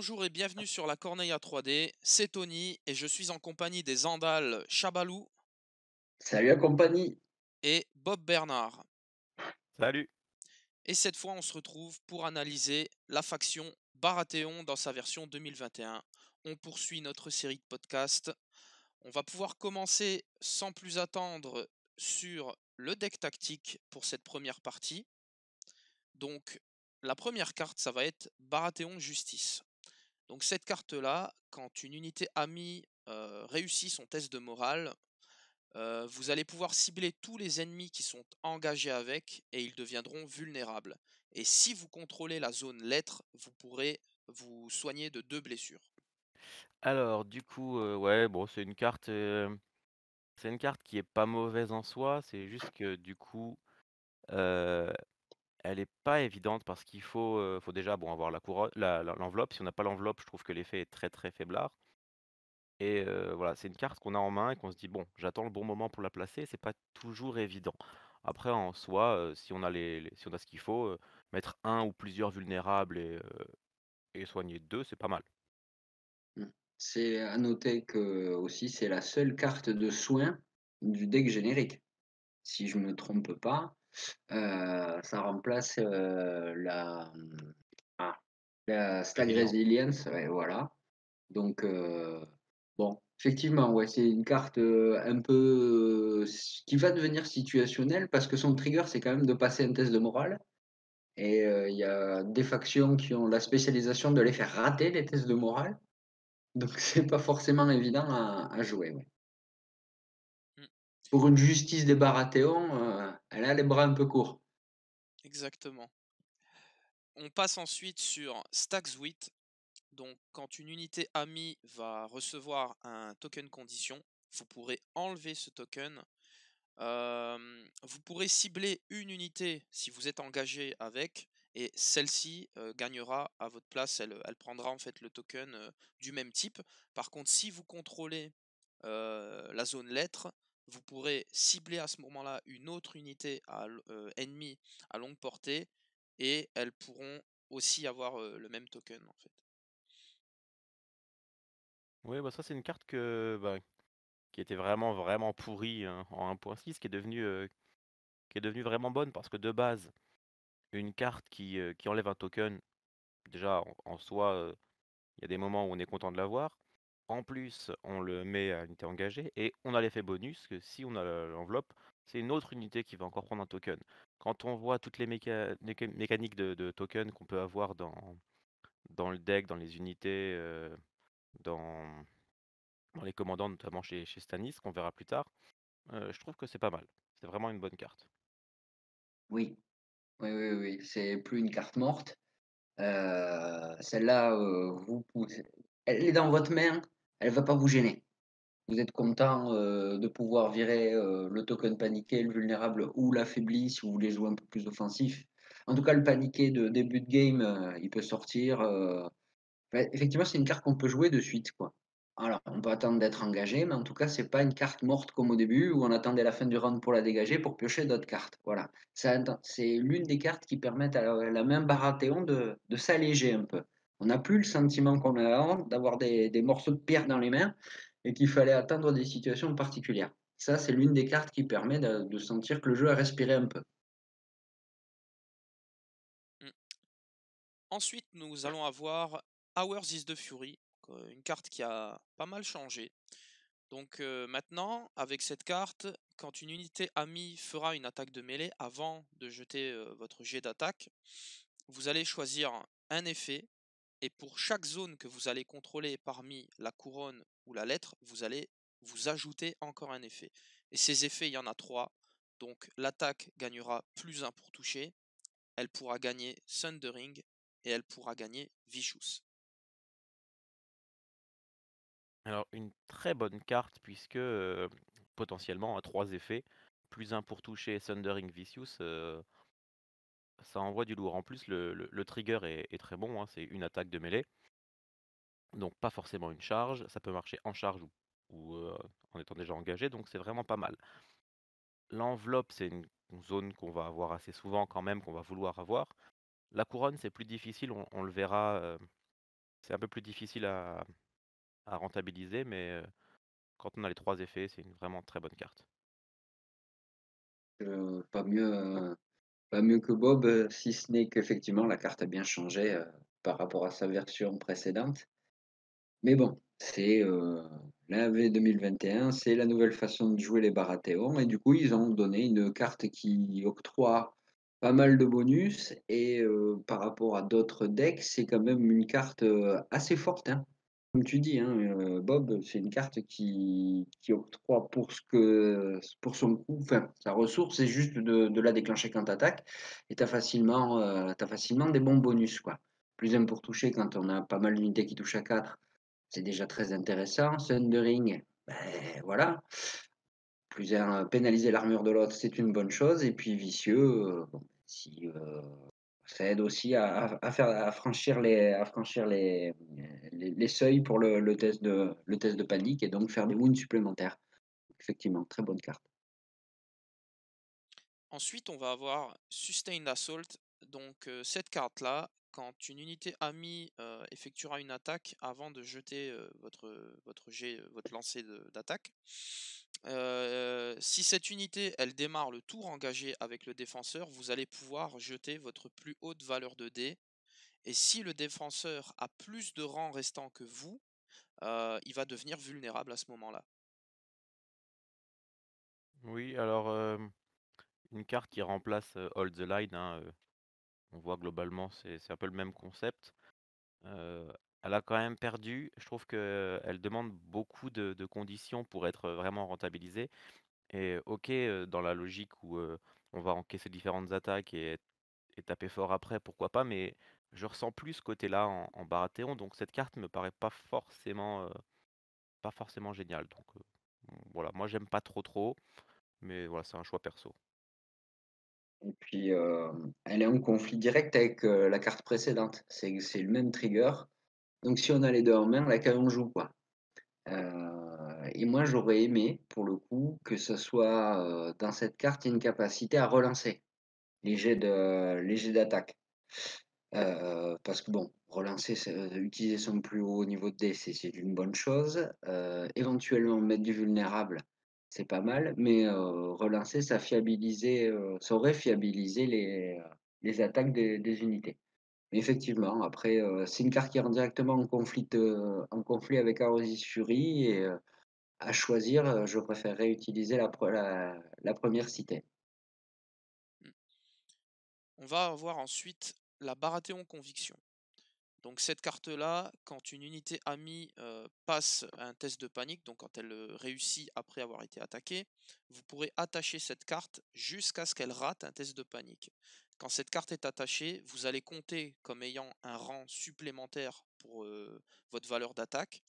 Bonjour et bienvenue sur la Corneille à 3D, c'est Tony et je suis en compagnie des Andales Chabalou Salut la compagnie. et Bob Bernard. Salut. Et cette fois on se retrouve pour analyser la faction Baratheon dans sa version 2021. On poursuit notre série de podcasts. On va pouvoir commencer sans plus attendre sur le deck tactique pour cette première partie. Donc la première carte ça va être Baratheon Justice. Donc cette carte-là, quand une unité amie réussit son test de morale, vous allez pouvoir cibler tous les ennemis qui sont engagés avec et ils deviendront vulnérables. Et si vous contrôlez la zone lettre, vous pourrez vous soigner de 2 blessures. Alors du coup, ouais, bon, c'est une carte qui est pas mauvaise en soi, c'est juste que du coup, heu, elle est pas évidente parce qu'il faut déjà, bon, avoir la couronne l'enveloppe. Si on n'a pas l'enveloppe, je trouve que l'effet est très, très faiblard et voilà, c'est une carte qu'on a en main et qu'on se dit: «Bon, j'attends le bon moment pour la placer», c'est pas toujours évident. Après en soi, si on a si on a ce qu'il faut, mettre un ou plusieurs vulnérables et soigner 2, c'est pas mal. Mmh. C'est à noter que aussi c'est la seule carte de soin du deck générique. Si je me trompe pas, ça remplace, ah, la Stag Résilience. Resilience, ouais, voilà. Donc bon, effectivement, ouais, c'est une carte, un peu, qui va devenir situationnelle parce que son trigger, c'est quand même de passer un test de morale et il y a des factions qui ont la spécialisation de les faire rater les tests de morale. Donc c'est pas forcément évident à jouer, ouais. Mm, Pour une justice des Baratheons, elle a les bras un peu courts. exactement. On passe ensuite sur Stax Wit. Donc quand une unité amie va recevoir un token condition, vous pourrez enlever ce token. Vous pourrez cibler une unité si vous êtes engagé avec, et celle-ci gagnera à votre place, elle prendra en fait le token du même type. Par contre, si vous contrôlez la zone lettre, vous pourrez cibler à ce moment-là une autre unité ennemie à longue portée, et elles pourront aussi avoir le même token en fait. Oui, bah, ça c'est une carte qui était vraiment, vraiment pourrie, en 1.6 qui est devenue vraiment bonne parce que de base, une carte qui enlève un token, déjà en soi, il y a des moments où on est content de l'avoir. En plus, on le met à unité engagée et on a l'effet bonus que si on a l'enveloppe, c'est une autre unité qui va encore prendre un token. Quand on voit toutes les mécaniques de token qu'on peut avoir dans le deck, dans les unités, dans dans les commandants, notamment chez Stannis, qu'on verra plus tard, je trouve que c'est pas mal. C'est vraiment une bonne carte. Oui, oui, oui, oui, c'est plus une carte morte. Celle-là, elle est dans votre main, elle va pas vous gêner. Vous êtes content, de pouvoir virer, le token paniqué, le vulnérable ou l'affaibli si vous voulez jouer un peu plus offensif. En tout cas, le paniqué de début de game, il peut sortir, ouais, effectivement, c'est une carte qu'on peut jouer de suite, quoi. Alors, on peut attendre d'être engagé, mais en tout cas, c'est pas une carte morte comme au début où on attendait la fin du round pour la dégager pour piocher d'autres cartes. Voilà. C'est l'une des cartes qui permettent à la main Baratheon de s'alléger un peu. On n'a plus le sentiment qu'on a avant d'avoir des morceaux de pierre dans les mains et qu'il fallait attendre des situations particulières. Ça, c'est l'une des cartes qui permet de sentir que le jeu a respiré un peu. Mm. Ensuite, nous allons avoir Hours is the Fury, une carte qui a pas mal changé. Donc maintenant, avec cette carte, quand une unité amie fera une attaque de mêlée, avant de jeter votre jet d'attaque, vous allez choisir un effet, et pour chaque zone que vous allez contrôler parmi la couronne ou la lettre, vous allez vous ajouter encore un effet. Et ces effets, il y en a 3. Donc l'attaque gagnera +1 pour toucher, elle pourra gagner Thundering, et elle pourra gagner Vicious. Alors une très bonne carte puisque, potentiellement à 3 effets, plus un pour toucher Thundering Vicious, ça envoie du lourd. En plus le trigger est très bon, hein, c'est une attaque de mêlée, donc pas forcément une charge. Ça peut marcher en charge ou en étant déjà engagé, donc c'est vraiment pas mal. L'enveloppe, c'est une zone qu'on va avoir assez souvent quand même, qu'on va vouloir avoir. La couronne, c'est plus difficile, on le verra, c'est un peu plus difficile à rentabiliser, mais quand on a les 3 effets, c'est une vraiment très bonne carte. Pas mieux, pas mieux que Bob, si ce n'est qu'effectivement la carte a bien changé, par rapport à sa version précédente. Mais bon, c'est, la V2021, c'est la nouvelle façon de jouer les Baratheons et du coup, ils ont donné une carte qui octroie pas mal de bonus et par rapport à d'autres decks, c'est quand même une carte, assez forte, hein. Comme tu dis, hein, Bob, c'est une carte qui octroie pour son coût, enfin, sa ressource, c'est juste de la déclencher quand tu attaques et tu facilement des bons bonus, quoi. Plus 1 pour toucher quand on a pas mal d'unités qui touchent à 4. C'est déjà très intéressant. Sundering, ben voilà. Plus un, pénaliser l'armure de l'autre, c'est une bonne chose. Et puis vicieux, bon, si, ça aide aussi à franchir les seuils pour le test de panique et donc faire des wounds supplémentaires. Effectivement, très bonne carte. Ensuite, on va avoir Sustained Assault. Donc, cette carte-là, quand une unité amie effectuera une attaque avant de jeter votre lancer d'attaque, si cette unité elle démarre le tour engagé avec le défenseur, vous allez pouvoir jeter votre plus haute valeur de dés. Et si le défenseur a plus de rangs restants que vous, il va devenir vulnérable à ce moment-là. Oui, alors, une carte qui remplace, Hold the Line, hein, on voit globalement c'est un peu le même concept. Heu, Elle a quand même perdu. Je trouve qu'elle demande beaucoup de conditions pour être vraiment rentabilisée et OK, dans la logique où, on va encaisser différentes attaques et taper fort après, pourquoi pas, mais je ressens plus ce côté-là en Baratheon, donc cette carte me paraît pas forcément géniale, donc voilà, moi j'aime pas trop, mais voilà, c'est un choix perso. Et puis, elle est en conflit direct avec la carte précédente. C'est le même trigger. Donc si on a les deux en main, laquelle on joue, quoi. Et moi, j'aurais aimé, pour le coup, que ce soit, dans cette carte, une capacité à relancer les jets d'attaque. Parce que bon, relancer, utiliser son plus haut niveau de dés, c'est une bonne chose. Éventuellement mettre du vulnérable, c'est pas mal, mais relancer, ça aurait fiabilisé les attaques des unités. Mais effectivement, après, c'est une carte qui rentre directement en conflit avec Arosis Fury et à choisir, je préférerais utiliser la 1re citée. Mm. On va avoir ensuite la Baratheon Conviction. Donc cette carte-là, quand une unité amie passe un test de panique, donc quand elle réussit après avoir été attaquée, vous pourrez attacher cette carte jusqu'à ce qu'elle rate un test de panique. Quand cette carte est attachée, vous allez compter comme ayant un rang supplémentaire pour votre valeur d'attaque.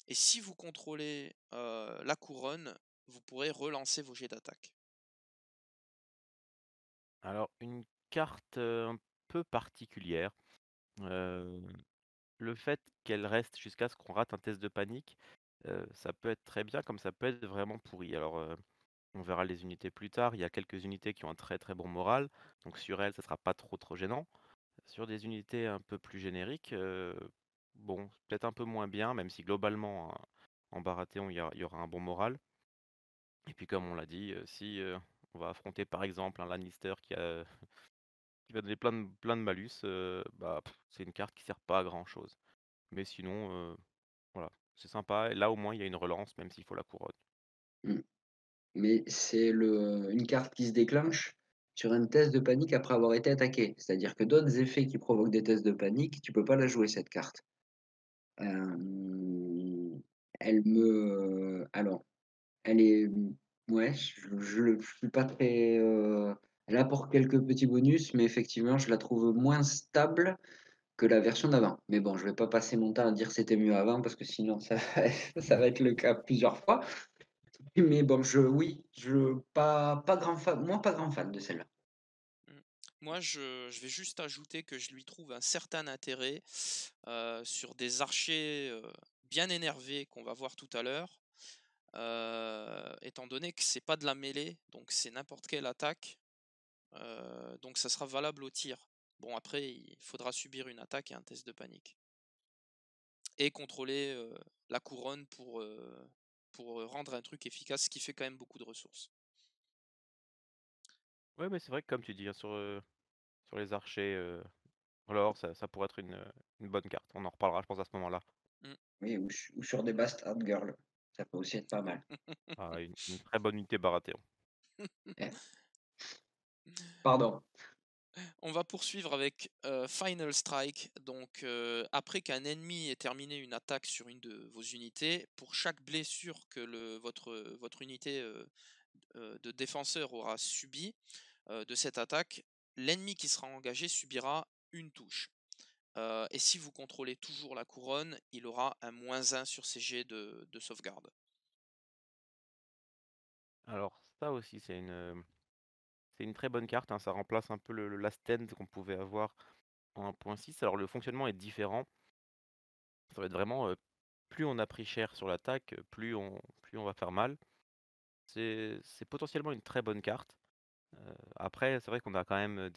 Et si vous contrôlez la couronne, vous pourrez relancer vos jets d'attaque. Alors une carte, un peu particulière, heu, le fait qu'elle reste jusqu'à ce qu'on rate un test de panique, ça peut être très bien comme ça peut être vraiment pourri. Alors, on verra les unités plus tard. Il y a quelques unités qui ont un très, très bon moral, donc sur elles, ça sera pas trop gênant. Sur des unités un peu plus génériques, bon, peut-être un peu moins bien, même si globalement, en Baratheon, il y aura un bon moral. Et puis comme on l'a dit, si, on va affronter par exemple un Lannister qui va donner plein de malus, bah, c'est une carte qui sert pas à grand chose. Mais sinon, voilà, c'est sympa et là au moins il y a une relance même s'il faut la couronne. Mmh. Mais c'est une carte qui se déclenche sur un test de panique après avoir été attaqué. C'est-à-dire que d'autres effets qui provoquent des tests de panique, tu peux pas la jouer cette carte. Hem, alors, elle est ouais, je suis pas très, elle apporte quelques petits bonus, mais effectivement, je la trouve moins stable que la version d'avant. Mais bon, je vais pas passer mon temps à dire c'était mieux avant parce que sinon ça ça va être le cas plusieurs fois. Mais bon, oui, pas grand fan, moi pas grand fan de celle-là. Mm. Moi, je vais juste ajouter que je lui trouve un certain intérêt sur des archers bien énervés qu'on va voir tout à l'heure, étant donné que c'est pas de la mêlée, donc c'est n'importe quelle attaque, donc ça sera valable au tir. Bon, après, il faudra subir une attaque et un test de panique. et contrôler la couronne pour rendre un truc efficace, ce qui fait quand même beaucoup de ressources. Ouais, mais c'est vrai que comme tu dis, hein, sur les archers, alors ça pourrait être une bonne carte. On en reparlera, je pense, à ce moment-là. Mm. Oui, ou sur des Bastard Girls. Ça peut aussi être pas mal. Ah, une très bonne unité Baratheon. Eh, pardon. On va poursuivre avec Final Strike. Donc, après qu'un ennemi ait terminé une attaque sur une de vos unités, pour chaque blessure que votre unité de défenseur aura subi de cette attaque, l'ennemi qui sera engagé subira une touche. Et si vous contrôlez toujours la couronne, il aura un -1 sur ses jets de sauvegarde. Alors ça aussi, c'est une très bonne carte, hein, ça remplace un peu le last stand qu'on pouvait avoir en 1.6. Alors le fonctionnement est différent. Ça va être vraiment, plus on a pris cher sur l'attaque, plus on va faire mal. C'est potentiellement une très bonne carte. Après, c'est vrai qu'on a quand même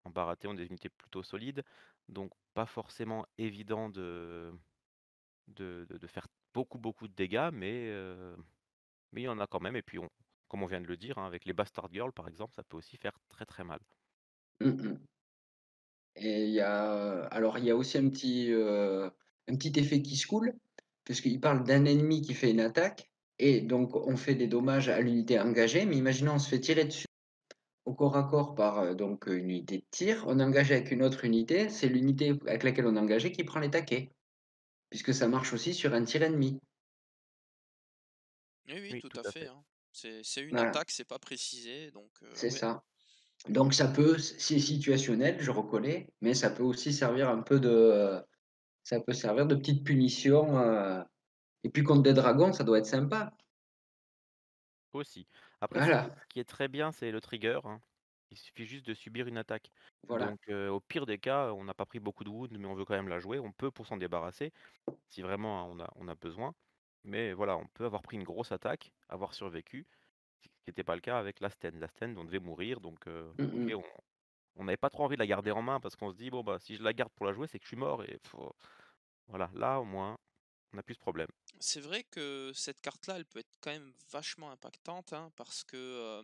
en Baratheon des unités plutôt solides, donc pas forcément évident de faire beaucoup, beaucoup de dégâts, mais il y en a quand même et puis comme on vient de le dire, hein, avec les Bastard Girls par exemple, ça peut aussi faire très, très mal. Mmh. Et il y a aussi un petit effet qui se coule, puisqu'il parle d'un ennemi qui fait une attaque et donc on fait des dommages à l'unité engagée, mais imaginons on se fait tirer dessus au corps à corps par, une unité de tir, on engage avec une autre unité, c'est l'unité avec laquelle on est engagé qui prend les taquets, puisque ça marche aussi sur un tir ennemi. Oui, oui, Oui, tout tout à à fait, fait. hein. C'est une Voilà, attaque, c'est pas précisé, donc c'est ouais. ça. Donc ça peut c'est situationnel, je reconnais, mais ça peut aussi servir un peu de, ça peut servir de petite punition, et puis contre des dragons, ça doit être sympa. Aussi. Après Voilà, ce qui est très bien, c'est le trigger, hein. Il suffit juste de subir une attaque. voilà. Donc au pire des cas, on n'a pas pris beaucoup de wounds, mais on veut quand même la jouer, on peut pour s'en débarrasser, si vraiment on a besoin. Mais voilà, on peut avoir pris une grosse attaque, avoir survécu, ce qui n'était pas le cas avec l'Asten. L'Asten, on devait mourir, donc Mmh OK, mh. on n'avait pas trop envie de la garder en main parce qu'on se dit: «Bon, bah, si je la garde pour la jouer, c'est que je suis mort» et voilà, là, au moins, on n'a plus ce problème. C'est vrai que cette carte-là, elle peut être quand même vachement impactante, hein, parce que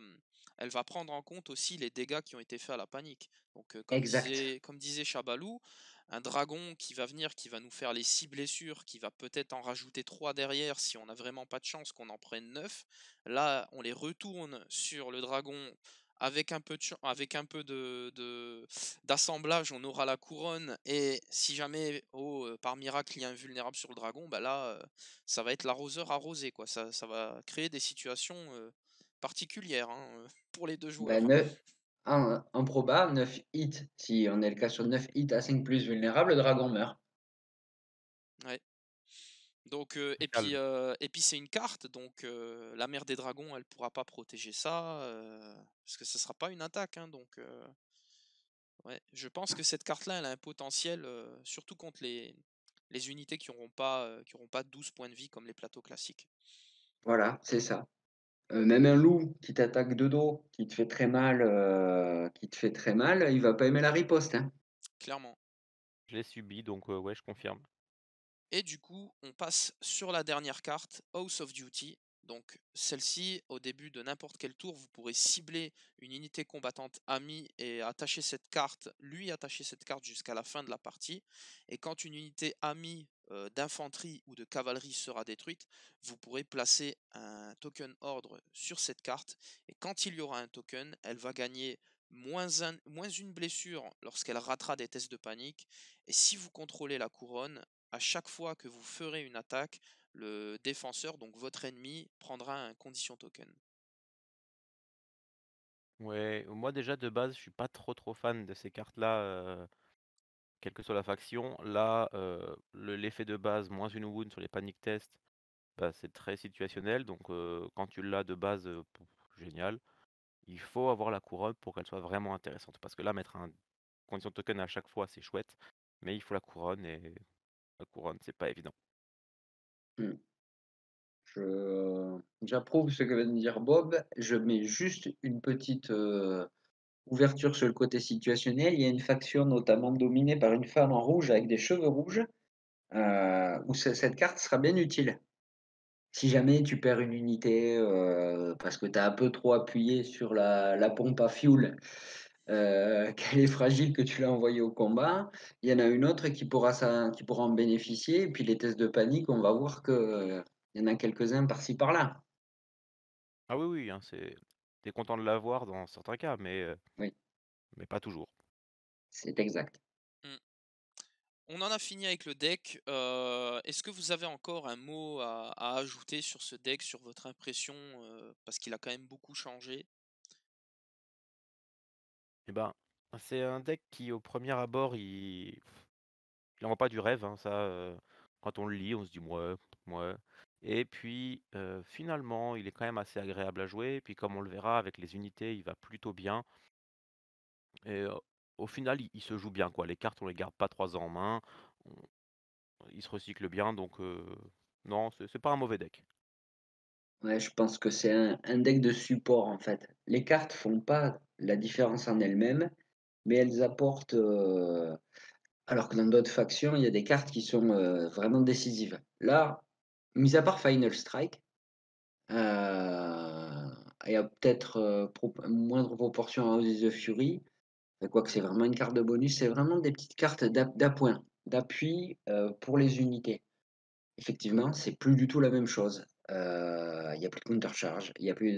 elle va prendre en compte aussi les dégâts qui ont été faits à la panique. Donc, Exact. comme disait Chabalou, un dragon qui va venir, qui va nous faire les 6 blessures, qui va peut-être en rajouter 3 derrière si on n'a vraiment pas de chance qu'on en prenne 9. Là, on les retourne sur le dragon avec un peu avec un peu d'assemblage, on aura la couronne. Et si jamais, par miracle, il y a un vulnérable sur le dragon, bah là, ça va être l'arroseur arrosé, quoi. Ça va créer des situations particulières, hein, pour les deux Bah, joueurs. en proba, 9 hits, si on est le cas sur 9 hits à 5 plus vulnérable, le dragon meurt. Ouais. Donc, C'est calme. et puis c'est une carte, donc la mère des dragons, elle pourra pas protéger ça, parce que ce sera pas une attaque, hein, donc ouais. Je pense que cette carte-là, elle a un potentiel, surtout contre les unités qui auront pas 12 points de vie comme les plateaux classiques. Voilà, c'est ça. Même un loup qui t'attaque de dos, qui te fait très mal, il va pas aimer la riposte, hein. Clairement. Je l'ai subi, donc ouais, je confirme. Et du coup, on passe sur la dernière carte, House of Duty. Donc celle-ci, au début de n'importe quel tour, vous pourrez cibler une unité combattante amie et lui attacher cette carte jusqu'à la fin de la partie. Et quand une unité amie d'infanterie ou de cavalerie sera détruite, vous pourrez placer un token ordre sur cette carte. Et quand il y aura un token, elle va gagner moins une blessure lorsqu'elle ratera des tests de panique. Et si vous contrôlez la couronne, à chaque fois que vous ferez une attaque, le défenseur, donc votre ennemi, prendra un condition token. Ouais, moi déjà de base, je suis pas trop fan de ces cartes-là, quelle que soit la faction. Là, l'effet de base, moins une wound sur les panic tests, bah, c'est très situationnel, donc quand tu l'as de base, génial. Il faut avoir la couronne pour qu'elle soit vraiment intéressante, parce que là, mettre un condition token à chaque fois, c'est chouette, mais il faut la couronne et la couronne, c'est pas évident. Mmh. J'approuve ce que vient de dire Bob. Je mets juste une petite, ouverture sur le côté situationnel. Il y a une faction notamment dominée par une femme en rouge avec des cheveux rouges où cette carte sera bien utile. Si jamais tu perds une unité, parce que tu as un peu trop appuyé sur la pompe à fioul, qu'elle est fragile, que tu l'as envoyée au combat, il y en a une autre qui pourra en bénéficier et puis les tests de panique, on va voir que, il y en a quelques-uns par-ci par-là. Ah oui, oui, hein, tu content de l'avoir dans certains cas, Oui, mais pas toujours. c'est exact. Mmh. On en a fini avec le deck. Est-ce que vous avez encore un mot à ajouter sur ce deck, sur votre impression, parce qu'il a quand même beaucoup changé? Et ben, c'est un deck qui au premier abord, il envoie pas du rêve, hein, ça, quand on le lit, on se dit: «Mouais, mouais» et puis, finalement, il est quand même assez agréable à jouer. Puis comme on le verra avec les unités, il va plutôt bien et au final, il se joue bien, quoi. Les cartes, on les garde pas 3 ans en main, on il se recycle bien donc non, c'est pas un mauvais deck. Ouais, je pense que c'est un deck de support, en fait. Les cartes font pas la différence en elles-mêmes, mais elles apportent, alors que dans d'autres factions, il y a des cartes qui sont, vraiment décisives. Là, mis à part Final Strike, et à peut-être, moindre proportion à House of the Fury, quoique c'est vraiment une carte de bonus, c'est vraiment des petites cartes d'appoint, d'appui, pour les unités. Effectivement, c'est plus du tout la même chose. Il y a plus de counter charge, il y a plus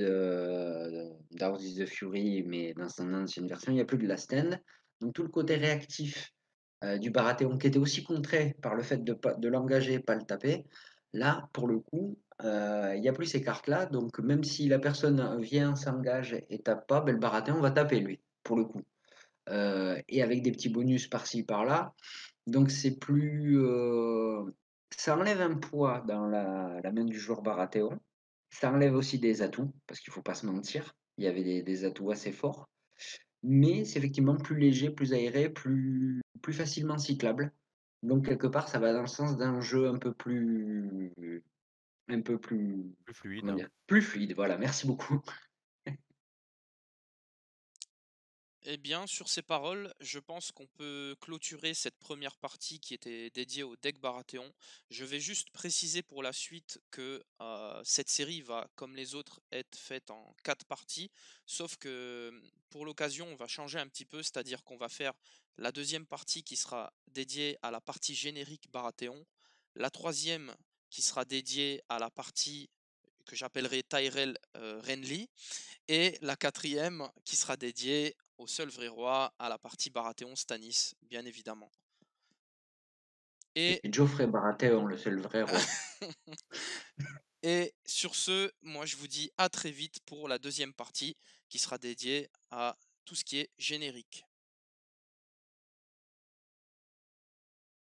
d'House is the Fury, mais dans son ancienne version, il y a plus de Last Stand. Donc tout le côté réactif, du Baratheon qui était aussi contré par le fait de l'engager, pas le taper. Là, pour le coup, il y a plus ces cartes-là, donc même si la personne vient, s'engage et tape pas, ben le Baratheon va taper lui, pour le coup. Et avec des petits bonus par-ci par-là. Donc c'est plus, ça enlève un poids dans la main du joueur Baratheon. Ça enlève aussi des atouts, parce qu'il faut pas se mentir, il y avait des atouts assez forts. Mais c'est effectivement plus léger, plus aéré, plus facilement cyclable. Donc quelque part, ça va dans le sens d'un jeu un peu plus, Plus fluide, comment hein. dire? Plus fluide, voilà, merci beaucoup. Eh bien, sur ces paroles, je pense qu'on peut clôturer cette première partie qui était dédiée au deck Baratheon. Je vais juste préciser pour la suite que cette série va, comme les autres, être faite en 4 parties, sauf que pour l'occasion, on va changer un petit peu, c'est-à-dire qu'on va faire la deuxième partie qui sera dédiée à la partie générique Baratheon, la troisième qui sera dédiée à la partie que j'appellerai Tyrell Renly, et la quatrième qui sera dédiée au seul vrai roi, à la partie Baratheon Stannis, bien évidemment. Et, Et Geoffrey Baratheon, le seul vrai roi. et sur ce, moi je vous dis à très vite pour la deuxième partie qui sera dédiée à tout ce qui est générique.